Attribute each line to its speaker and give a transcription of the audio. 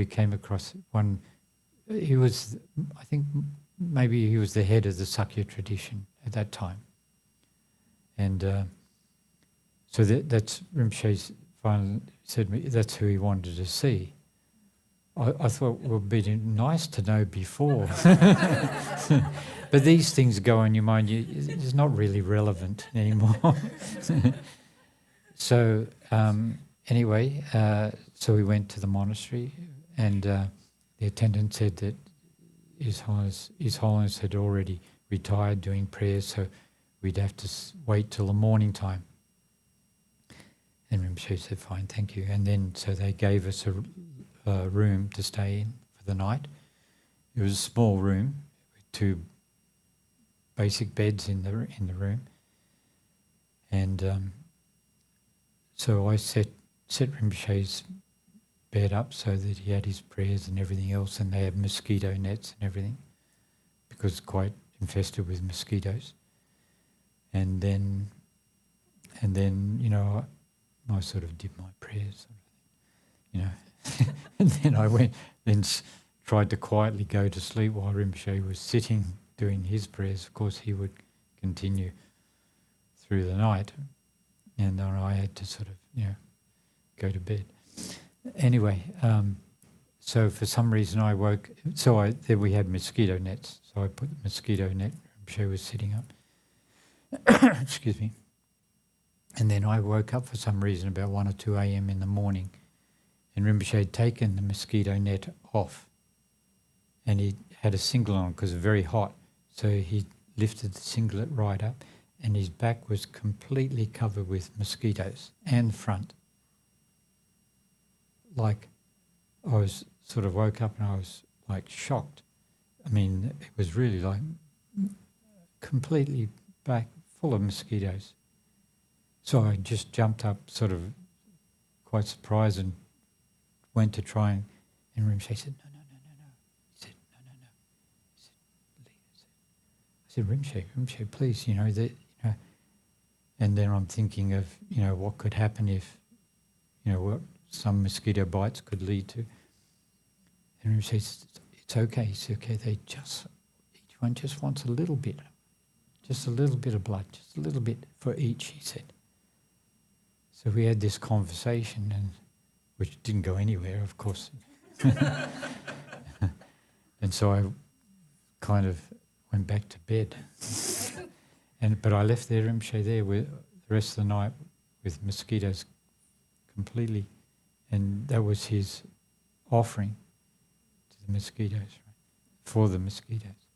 Speaker 1: we came across one. He was, I think, maybe he was the head of the Sakya tradition at that time, and so that's Rinpoche finally said to me that's who he wanted to see. I thought it would be nice to know before. But these things go on your mind, it's not really relevant anymore. So anyway, so we went to the monastery, and the attendant said that His Holiness had already retired doing prayers, so we'd have to wait till the morning time. And Rinpoche said, fine, thank you. And then so they gave us a room to stay in for the night. It was a small room with 2 basic beds in the room. And so I set Rinpoche's bed up so that he had his prayers and everything else, and they had mosquito nets and everything because it's quite infested with mosquitoes. And then I sort of did my prayers, and then I went, tried to quietly go to sleep while Rinpoche was sitting doing his prayers. Of course, he would continue through the night, and then I had to sort of, go to bed. Anyway, so for some reason I woke. There we had mosquito nets, so I put the mosquito net. Rinpoche was sitting up. Excuse me. And then I woke up for some reason about 1 or 2 a.m. in the morning, and Rinpoche had taken the mosquito net off, and he had a singlet on because it was very hot. So he lifted the singlet right up, and his back was completely covered with mosquitoes, and the front. Like, I was sort of woke up and I was like shocked. I mean, it was really like completely back full of mosquitoes. So I just jumped up, sort of quite surprised, and went to try and Rinpoche said, no. He said, no. He said, Rinpoche, please, And then I'm thinking of, what could happen if, what some mosquito bites could lead to. And Rinpoche said, it's okay. It's okay. Each one just wants a little bit of blood, just a little bit for each, he said. So we had this conversation, which didn't go anywhere, of course. And so I kind of went back to bed. But I left there Rinpoche there with the rest of the night with mosquitoes completely, and that was his offering to the mosquitoes, right? For the mosquitoes.